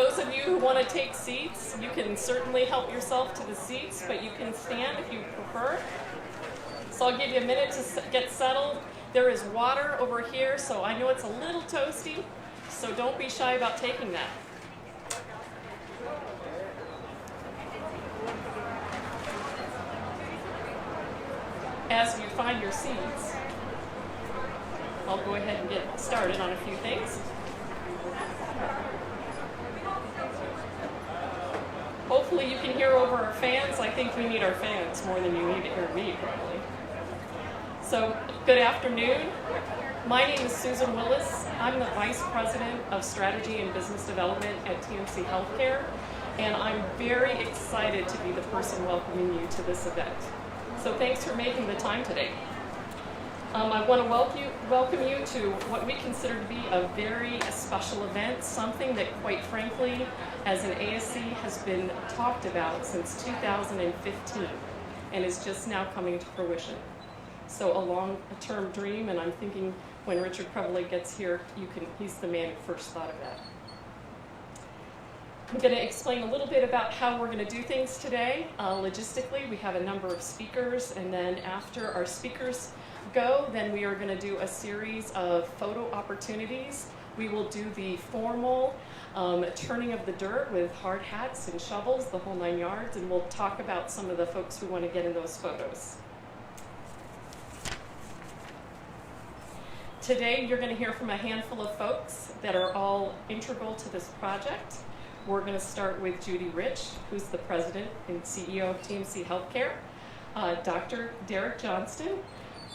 those of you who want to take seats, you can certainly help yourself to the seats, but you can stand if you prefer. So I'll give you a minute to get settled. There is water over here, so I know it's a little toasty, so don't be shy about taking that. As you find your seats, I'll go ahead and get started on a few things. Hopefully you can hear over our fans. I think we need our fans more than you need to hear me, probably. So, good afternoon. My name is Susan Willis. I'm the Vice President of Strategy and Business Development at TMC Healthcare, and I'm very excited to be the person welcoming you to this event. So thanks for making the time today. I want to welcome you to what we consider to be a very special event, something that, quite frankly, as an ASC has been talked about since 2015 and is just now coming to fruition. So a long-term dream, and I'm thinking when Richard Preble gets here, he's the man who first thought of that. I'm going to explain a little bit about how we're going to do things today. Logistically, we have a number of speakers, and then after our speakers go, then we are going to do a series of photo opportunities. We will do the formal turning of the dirt with hard hats and shovels, the whole 9 yards, and we'll talk about some of the folks who want to get in those photos. Today, you're going to hear from a handful of folks that are all integral to this project. We're going to start with Judy Rich, who's the president and CEO of TMC Healthcare, Dr. Derek Johnston,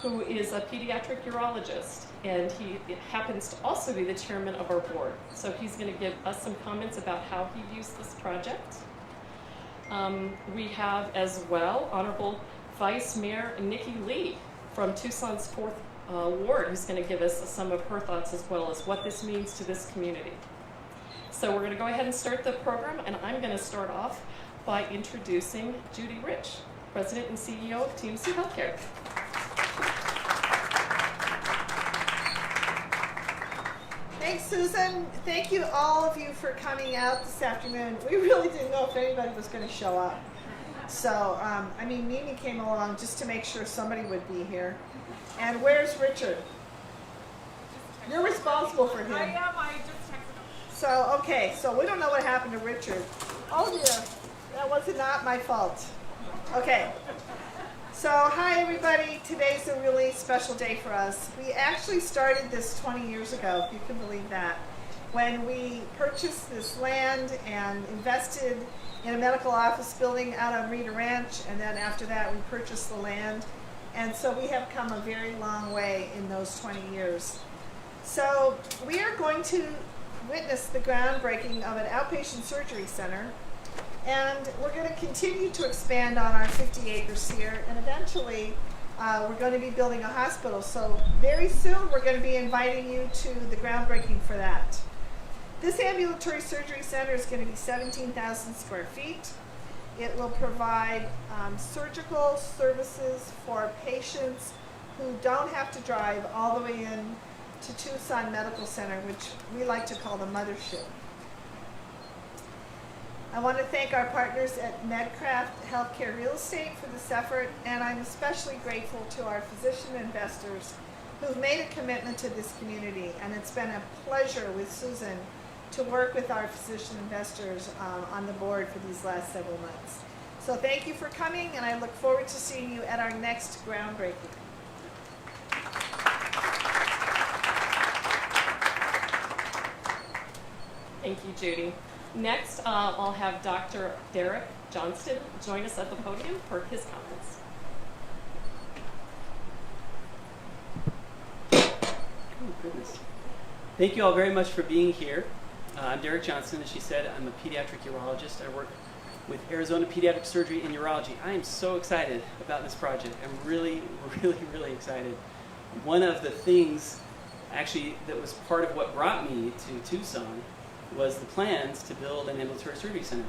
who is a pediatric urologist, and he happens to also be the chairman of our board. So he's going to give us some comments about how he views this project. We have as well Honorable Vice Mayor Nikki Lee from Tucson's 4th Ward, who's going to give us some of her thoughts as well as what this means to this community. So we're going to go ahead and start the program, and I'm going to start off by introducing Judy Rich, President and CEO of TMC Healthcare. Thanks, Susan. Thank you, all of you, for coming out this afternoon. We really didn't know if anybody was going to show up. So, Mimi came along just to make sure somebody would be here. And where's Richard? You're responsible for him. I am. I just texted him. So, okay. So we don't know what happened to Richard. Oh, dear. That was not my fault. Okay. So, hi, everybody. Today's a really special day for us. We actually started this 20 years ago, if you can believe that, when we purchased this land and invested in a medical office building out on Rita Ranch, and then after that we purchased the land. And so we have come a very long way in those 20 years. So we are going to witness the groundbreaking of an outpatient surgery center, and we're going to continue to expand on our 50 acres here, and eventually we're going to be building a hospital. So very soon we're going to be inviting you to the groundbreaking for that. This ambulatory surgery center is going to be 17,000 square feet. It will provide surgical services for patients who don't have to drive all the way in to Tucson Medical Center, which we like to call the mothership. I want to thank our partners at Medcraft Healthcare Real Estate for this effort, and I'm especially grateful to our physician investors who've made a commitment to this community, and it's been a pleasure with Susan to work with our physician investors on the board for these last several months. So thank you for coming, and I look forward to seeing you at our next groundbreaking. Thank you, Judy. Next, I'll have Dr. Derek Johnston join us at the podium for his comments. Oh, goodness. Thank you all very much for being here. I'm Derek Johnston. As she said, I'm a pediatric urologist. I work with Arizona Pediatric Surgery and Urology. I am so excited about this project. I'm really, really excited. One of the things, actually, that was part of what brought me to Tucson was the plans to build an ambulatory surgery center.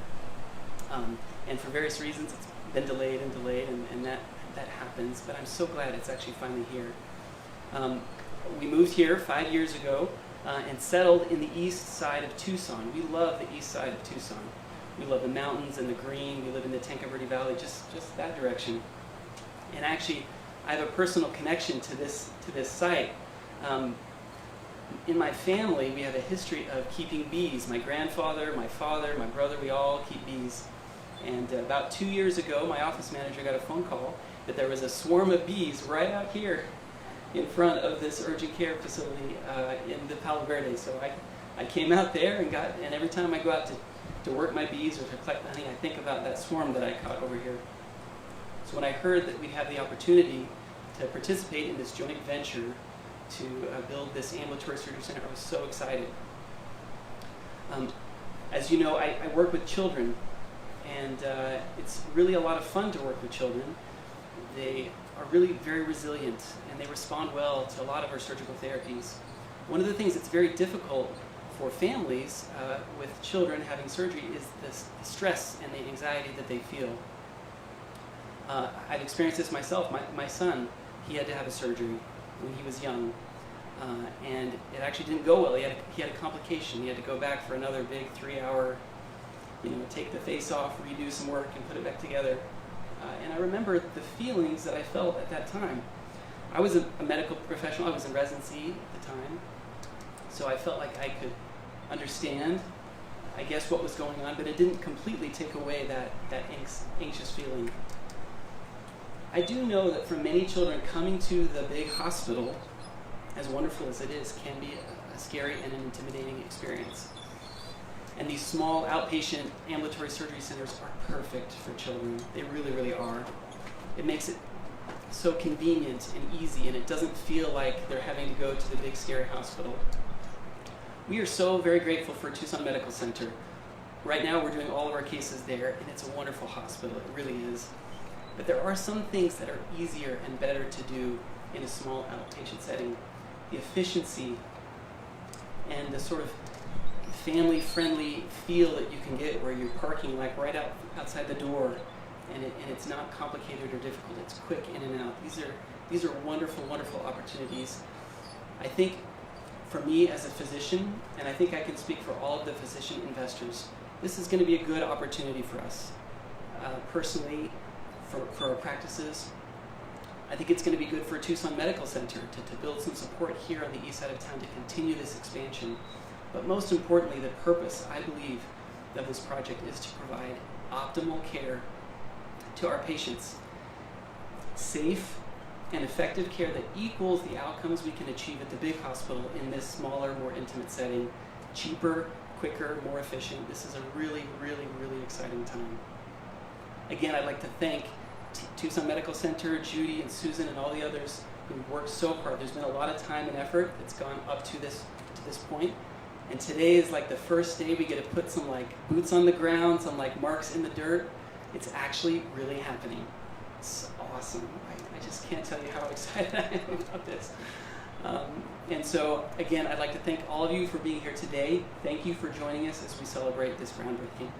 And for various reasons, it's been delayed, and that happens. But I'm so glad it's actually finally here. We moved here 5 years ago and settled in the east side of Tucson. We love the east side of Tucson. We love the mountains and the green. We live in the Tanque Verde Valley, just that direction. And actually, I have a personal connection to this site. In my family, we have a history of keeping bees. My grandfather, my father, my brother, we all keep bees. And about 2 years ago, my office manager got a phone call that there was a swarm of bees right out here in front of this urgent care facility in the Palo Verde. So I came out there and every time I go out to work my bees or to collect honey, I think about that swarm that I caught over here. So when I heard that we'd have the opportunity to participate in this joint venture to build this ambulatory surgery center, I was so excited. As you know, I work with children, and it's really a lot of fun to work with children. They are really very resilient, and they respond well to a lot of our surgical therapies. One of the things that's very difficult for families with children having surgery is the stress and the anxiety that they feel. I've experienced this myself. My son, he had to have a surgery when he was young, and it actually didn't go well. He had a complication. He had to go back for another big 3-hour, take the face off, redo some work, and put it back together. And I remember the feelings that I felt at that time. I was a medical professional. I was in residency at the time, so I felt like I could understand, I guess, what was going on, but it didn't completely take away that anxious feeling. I do know that for many children, coming to the big hospital, as wonderful as it is, can be a scary and an intimidating experience. And these small outpatient ambulatory surgery centers are perfect for children. They really, really are. It makes it so convenient and easy, and it doesn't feel like they're having to go to the big, scary hospital. We are so very grateful for Tucson Medical Center. Right now, we're doing all of our cases there, and it's a wonderful hospital. It really is. But there are some things that are easier and better to do in a small outpatient setting. The efficiency and the sort of family-friendly feel that you can get where you're parking like right outside the door, and it's not complicated or difficult. It's quick in and out. These are wonderful, wonderful opportunities. I think for me as a physician, and I think I can speak for all of the physician investors, this is going to be a good opportunity for us. Personally, for our practices, I think it's going to be good for Tucson Medical Center to build some support here on the east side of town to continue this expansion. But most importantly, the purpose, I believe, of this project is to provide optimal care to our patients. Safe and effective care that equals the outcomes we can achieve at the big hospital in this smaller, more intimate setting. Cheaper, quicker, more efficient. This is a really, really, really exciting time. Again, I'd like to thank Tucson Medical Center, Judy and Susan and all the others who worked so hard. There's been a lot of time and effort that's gone up to this point. And today is like the first day we get to put some like boots on the ground, some like marks in the dirt. It's actually really happening. It's awesome. I just can't tell you how excited I am about this. And so, again, I'd like to thank all of you for being here today. Thank you for joining us as we celebrate this groundbreaking.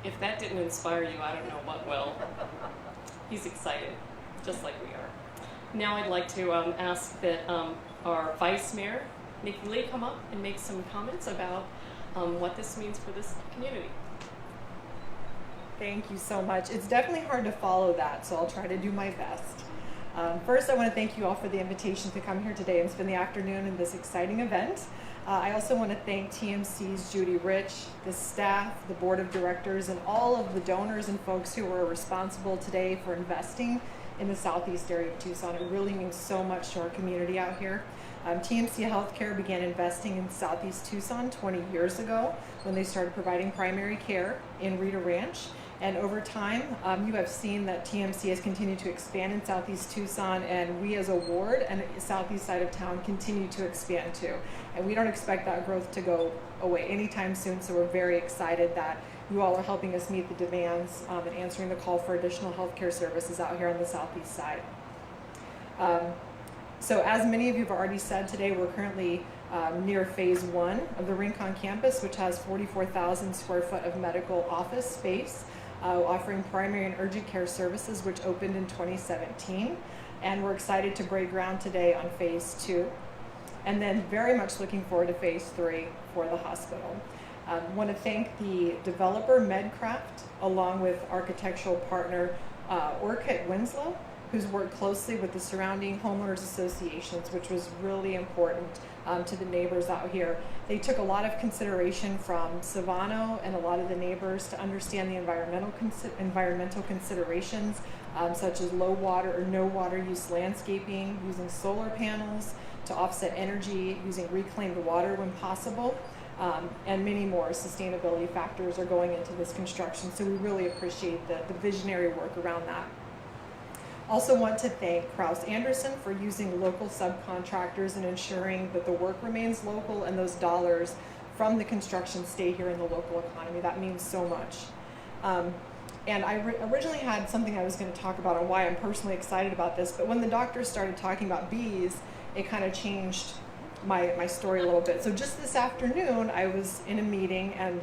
If that didn't inspire you, I don't know what will. He's excited, just like we are. Now I'd like to ask that our Vice Mayor, Nikki Lee, come up and make some comments about what this means for this community. Thank you so much. It's definitely hard to follow that, so I'll try to do my best. First, I want to thank you all for the invitation to come here today and spend the afternoon in this exciting event. I also want to thank TMC's Judy Rich, the staff, the board of directors, and all of the donors and folks who were responsible today for investing in the southeast area of Tucson. It really means so much to our community out here. TMC Healthcare began investing in southeast Tucson 20 years ago when they started providing primary care in Rita Ranch. And over time, you have seen that TMC has continued to expand in southeast Tucson, and we as a ward and the southeast side of town continue to expand too. And we don't expect that growth to go away anytime soon, so we're very excited that you all are helping us meet the demands and answering the call for additional healthcare services out here on the southeast side. So as many of you have already said today, we're currently near phase 1 of the Rincon campus, which has 44,000 square foot of medical office space. offering primary and urgent care services, which opened in 2017. And we're excited to break ground today on phase 2. And then very much looking forward to phase 3 for the hospital. I want to thank the developer Medcraft, along with architectural partner Orchid Winslow, who's worked closely with the surrounding homeowners associations, which was really important to the neighbors out here. They took a lot of consideration from Savano and a lot of the neighbors to understand the environmental considerations, such as low water or no water use landscaping, using solar panels to offset energy, using reclaimed water when possible, and many more sustainability factors are going into this construction. So we really appreciate the visionary work around that. Also want to thank Kraus Anderson for using local subcontractors and ensuring that the work remains local and those dollars from the construction stay here in the local economy. That means so much. And I originally had something I was going to talk about on why I'm personally excited about this, but when the doctors started talking about bees, it kind of changed my story a little bit. So just this afternoon, I was in a meeting and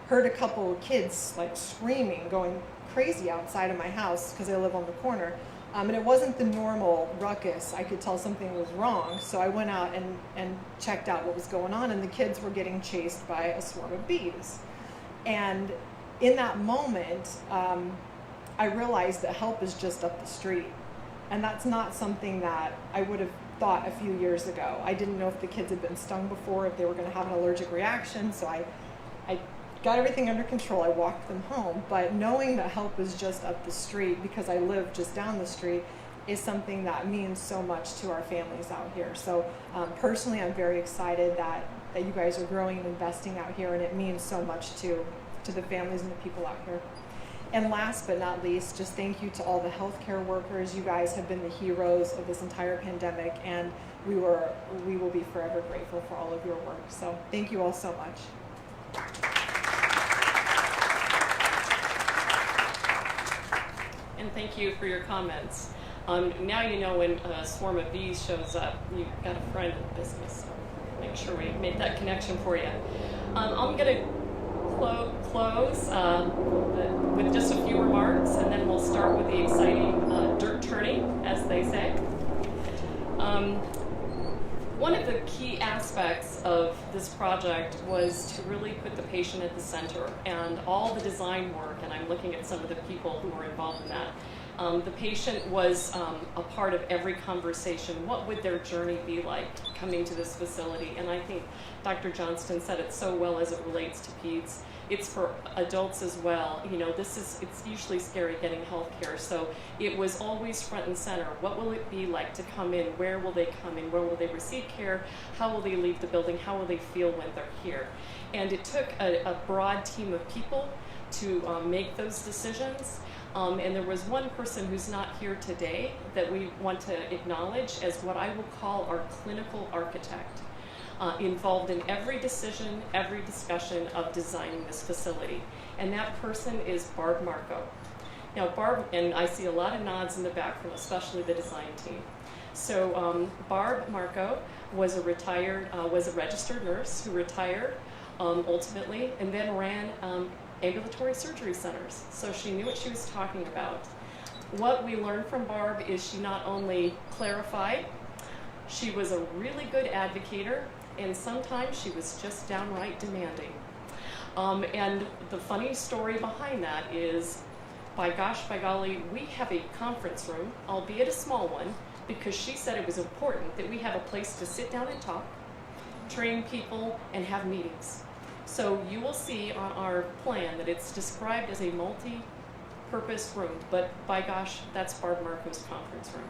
heard a couple of kids like screaming, going crazy outside of my house because I live on the corner. And it wasn't the normal ruckus. I could tell something was wrong. So I went out and checked out what was going on, and the kids were getting chased by a swarm of bees. And in that moment, I realized that help is just up the street. And that's not something that I would have thought a few years ago. I didn't know if the kids had been stung before, if they were going to have an allergic reaction. So I got everything under control. I walked them home. But knowing that help is just up the street because I live just down the street is something that means so much to our families out here. So personally, I'm very excited that you guys are growing and investing out here, and it means so much to the families and the people out here. And last but not least, just thank you to all the healthcare workers. You guys have been the heroes of this entire pandemic, and we will be forever grateful for all of your work. So thank you all so much. And thank you for your comments. Now you know when a swarm of bees shows up, you've got a friend in the business. So make sure we make that connection for you. I'm going to close with just a few remarks, and then we'll start with the exciting dirt turning, as they say. One of the key aspects of this project was to really put the patient at the center, and all the design work, and I'm looking at some of the people who were involved in that. The patient was a part of every conversation. What would their journey be like coming to this facility? And I think Dr. Johnston said it so well as it relates to peds. It's for adults as well. You know, it's usually scary getting health care, so it was always front and center. What will it be like to come in? Where will they come in? Where will they receive care? How will they leave the building? How will they feel when they're here? And it took a broad team of people to make those decisions. And there was one person who's not here today that we want to acknowledge as what I will call our clinical architect, involved in every decision, every discussion of designing this facility. And that person is Barb Marco. Now Barb, and I see a lot of nods in the back from especially the design team. So Barb Marco was a registered nurse who retired ultimately, and then ran ambulatory surgery centers. So she knew what she was talking about. What we learned from Barb is she not only clarified, she was a really good advocator, and sometimes she was just downright demanding. And the funny story behind that is, by golly, we have a conference room, albeit a small one, because she said it was important that we have a place to sit down and talk, train people, and have meetings. So you will see on our plan that it's described as a multi-purpose room, but by gosh, that's Barb Marco's conference room.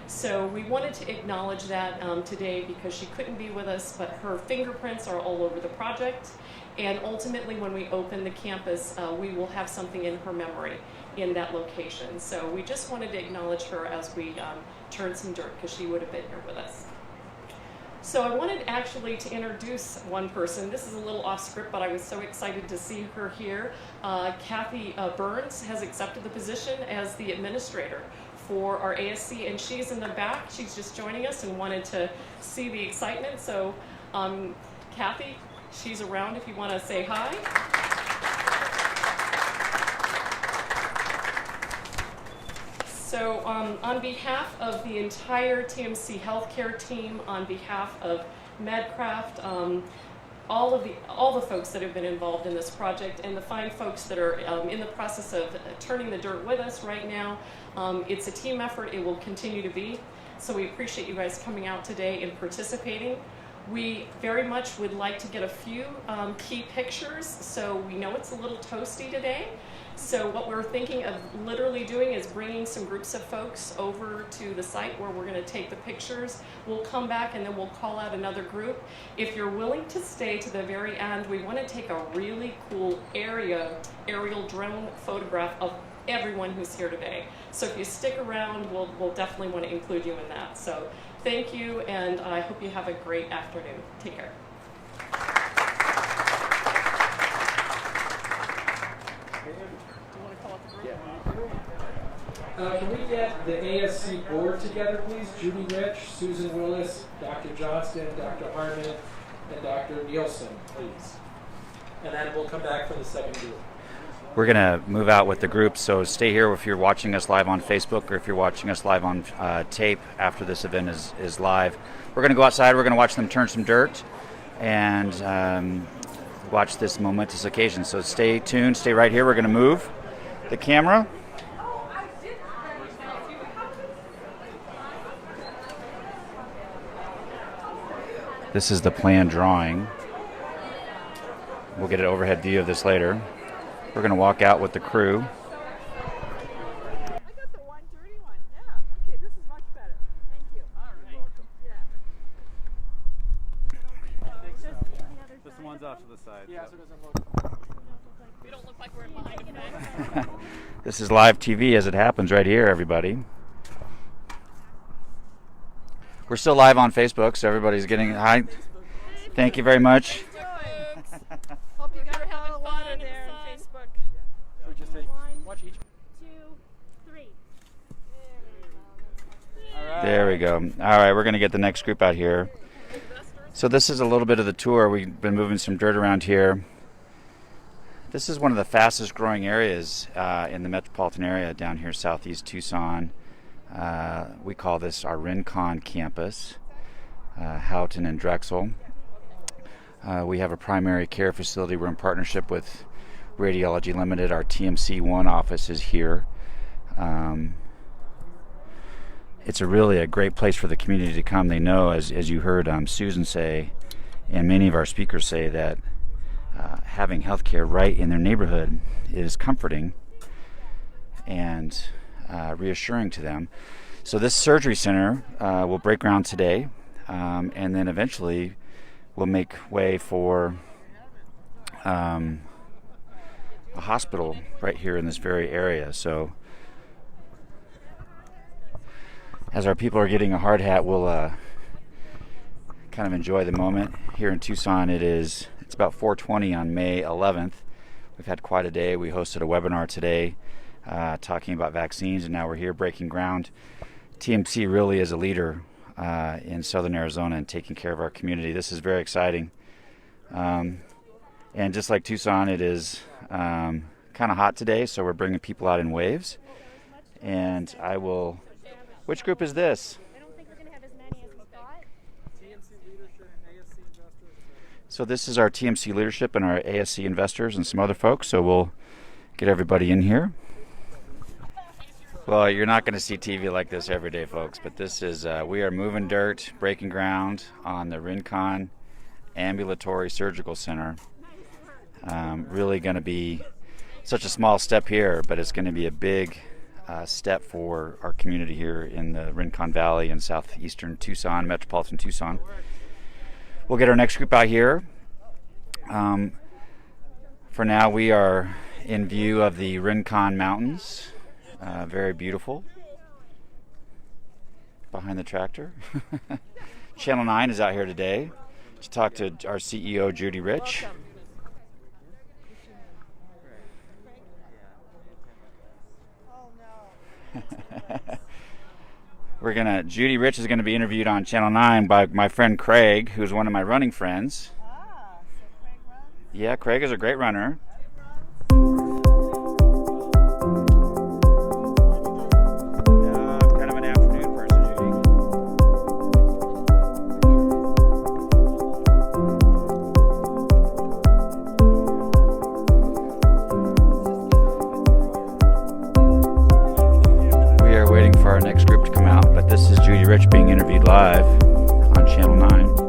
So we wanted to acknowledge that today because she couldn't be with us, but her fingerprints are all over the project. And ultimately, when we open the campus, we will have something in her memory in that location. So we just wanted to acknowledge her as we turn some dirt, because she would have been here with us. So I wanted actually to introduce one person. This is a little off script, but I was so excited to see her here. Kathy Burns has accepted the position as the administrator for our ASC, and she's in the back. She's just joining us and wanted to see the excitement. So Kathy, she's around if you want to say hi. So on behalf of the entire TMC healthcare team, on behalf of Medcraft, all the folks that have been involved in this project, and the fine folks that are in the process of turning the dirt with us right now, it's a team effort. It will continue to be. So we appreciate you guys coming out today and participating. We very much would like to get a few key pictures. So we know it's a little toasty today. So what we're thinking of literally doing is bringing some groups of folks over to the site where we're going to take the pictures. We'll come back and then we'll call out another group. If you're willing to stay to the very end, we want to take a really cool aerial drone photograph of everyone who's here today. So if you stick around, we'll definitely want to include you in that. So thank you, and I hope you have a great afternoon. Take care. Can we get the ASC board together, please? Judy Rich, Susan Willis, Dr. Johnston, Dr. Harmon, and Dr. Nielsen, please. And then we'll come back for the second group. We're going to move out with the group, so stay here if you're watching us live on Facebook or if you're watching us live on tape after this event is live. We're going to go outside, we're going to watch them turn some dirt and watch this momentous occasion. So stay tuned, stay right here. We're going to move the camera. This is the planned drawing. We'll get an overhead view of this later. We're going to walk out with the crew. I got the one dirty one. Yeah. Okay, this is much better. Thank you. All right. Yeah. Just the ones off to the side. Yeah, so it doesn't look. We don't look like we're behind a fence. This is live TV as it happens right here, everybody. We're still live on Facebook, so everybody's getting hi. Thank you very much. Hope you got a Having bottle of water fun in there the on sun. Facebook. So we just say, watch each. 2, 3. There we go. All right, we're going to get the next group out here. So this is a little bit of the tour. We've been moving some dirt around here. This is one of the fastest growing areas in the metropolitan area down here southeast Tucson. We call this our Rincon campus, Houghton and Drexel. We have a primary care facility. We're in partnership with Radiology Limited. Our TMC1 office is here. It's really a great place for the community to come. They know, as you heard Susan say, and many of our speakers say, that having healthcare right in their neighborhood is comforting and reassuring to them. So this surgery center will break ground today, and then eventually will make way for a hospital right here in this very area. So as our people are getting a hard hat, we'll kind of enjoy the moment. Here in Tucson, it's about 4:20 on May 11th. We've had quite a day. We hosted a webinar today talking about vaccines, and now we're here breaking ground. TMC really is a leader in southern Arizona and taking care of our community. This is very exciting. And just like Tucson, it is kind of hot today, so we're bringing people out in waves. And which group is this? I don't think we're going to have as many as we thought. TMC leadership and ASC investors. So this is our TMC leadership and our ASC investors and some other folks, so we'll get everybody in here. Well, you're not going to see TV like this every day, folks, but this is, we are moving dirt, breaking ground on the Rincon Ambulatory Surgical Center. Really going to be such a small step here, but it's going to be a big step for our community here in the Rincon Valley in southeastern Tucson, metropolitan Tucson. We'll get our next group out here. For now, we are in view of the Rincon Mountains. Very beautiful. Behind the tractor. Channel 9 is out here today to talk to our CEO, Judy Rich. Judy Rich is going to be interviewed on Channel 9 by my friend Craig, who's one of my running friends. So Craig runs? Yeah, Craig is a great runner. live on Channel 9.